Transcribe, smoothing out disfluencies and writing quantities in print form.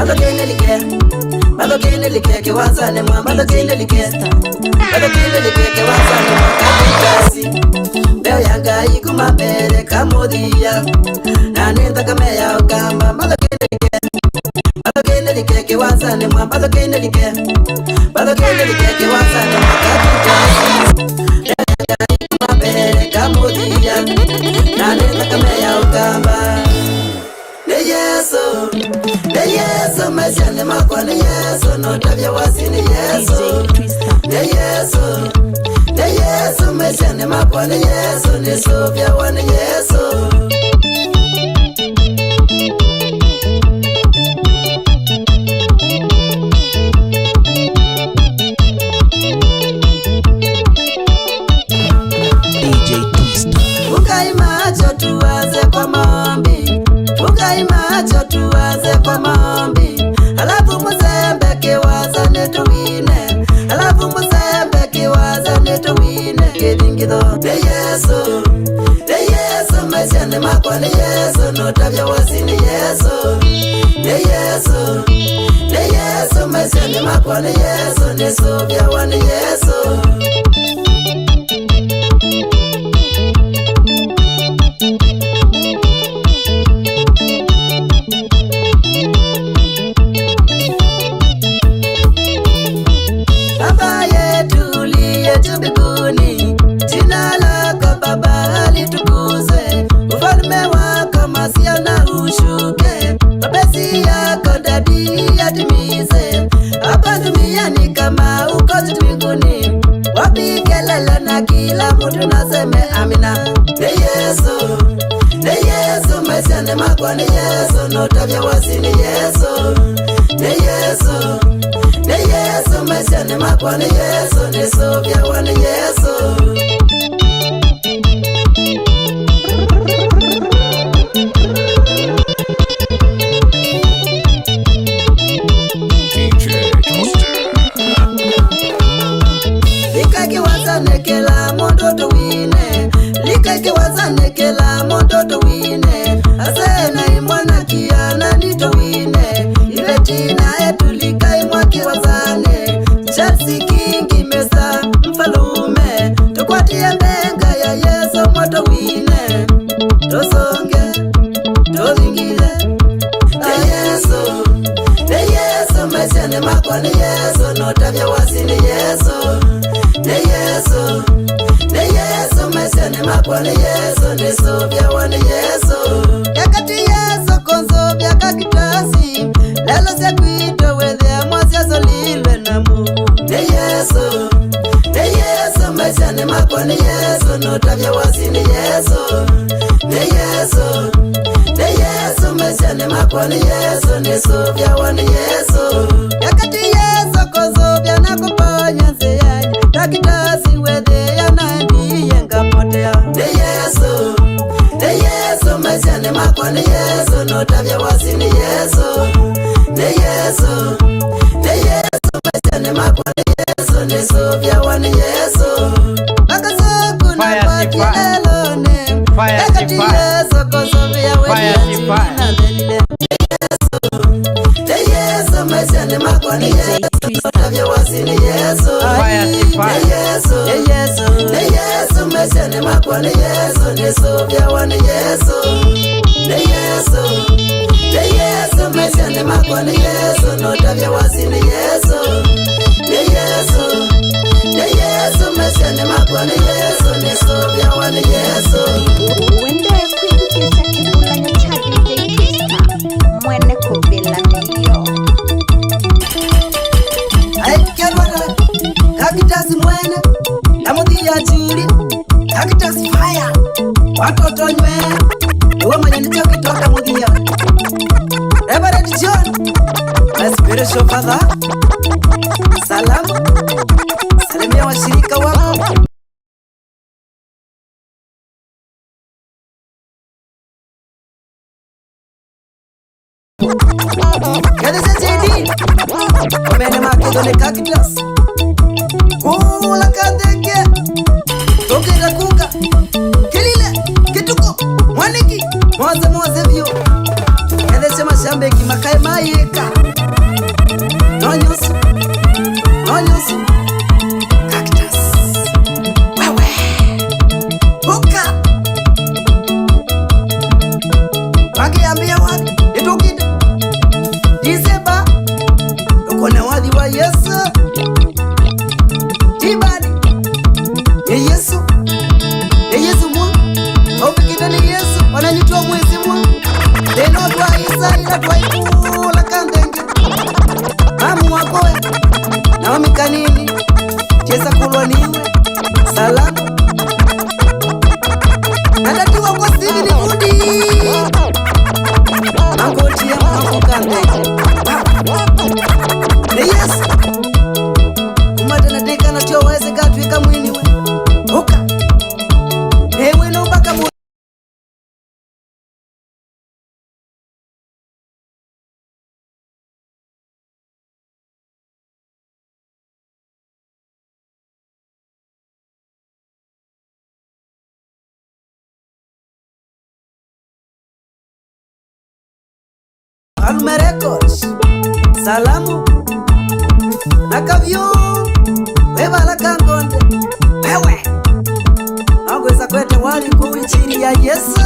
Malo kene like ke wazane mwa malo kene like ke wazane mwa kasi beo yanga ikuma bere kamodia nanenda kameya okamba malo kene like ke wazane mwa malo kene like ke wazane mwa kasi beo yanga ikuma bere kamodia nanenda kameya okamba Yeso, mesiane makwane Yeso, no tabia wasini Yeso. Yeso, mesiane makwane Yeso, ni sofia wane Yeso. DJ Twister. Fungai macho tuanze kwa maombi. Fungai macho tuanze kwa maombi. Alafu mzembe kiwaza netuwine. Alafu mzembe kiwaza netuwine. Kidingido de Yesu mesiane makwane Yesu, no tabia wasini Yesu. De Yesu mesiane makwane Yesu, ni sofia wane Yesu. Mesiane makwane Yesu, no tabia wasini Yesu. De Yesu mesiane makwane Yesu, ni sofia wane Yesu. Likaki wazane kela mondoto wine. Likaki wazane kela mondoto wine. Asena imwana kiana nito wine. Ile tina etulika imwaki wazane. Chelsea kingi mesa mfalume. Tukwatie mbenga ya Yesu moto wine. Tosonge, tozingile De Yesu mesiane makwane Yesu, no tabia wasini Yesu. De Yesu mesiane makwane Yesu, ni sofia wane Yesu. Yakati Yesu konzo byaka kitasi, lelo sekuito wedhe mwasya solilwe namu. De Yesu mesiane makwane Yesu, no tabia wasini Yesu. De Yesu mesiane makwane Yesu, ni sofia wane Yesu. Yakati Yesu konzo byana kuponya nseyaji, takitasi wedhe ya nandi yenga potea. De Yesu mesiane makwane Yesu, no tabia wasini Yesu. De Yesu mesiane makwane Yesu, ni sofia wane Yesu. Akasoku na pati elone. Yakati Yesu kosofia wedhe na delile. De Yesu mesiane makwane Yesu, no tabia wasini Yesu. De Yesu mesiane makwane Yesu, ni sofia wane Yesu. De Yesu mesiane makwane Yesu, no tabia wasini Yesu. De Yesu mesiane makwane Yesu, ni sofia wane Yesu. Wende kuitukisa kibula nyocha DJ Twister. Mwene kubila miyo. Aikiarwara kakitasi mwene namudhi ya churi kakitasi fire watoto nywe uwe mwenye nicho kitoka mudhia Reverend John my spiritual father. Salamu salimia washirika wako. Kadese JD Omene makedone kakitas Kula kadeke Tokera kuka Kilile Kituko Mwaniki Mwaze vyo Kadese mashambe kimakae mayeka twaikula kandenge mamu wakowe Naomi Kanini cheza kulwa niwe salamu nadatiwa kwa sivi ni fundi mangoti ya mwafu kandenge yes kumata nadeka na tio weze katwika mwini we oka ewe no baka mu Alume Records salamu nakavyo wevala kangonde wewe agweza kwete wali kuichiri ya Yesu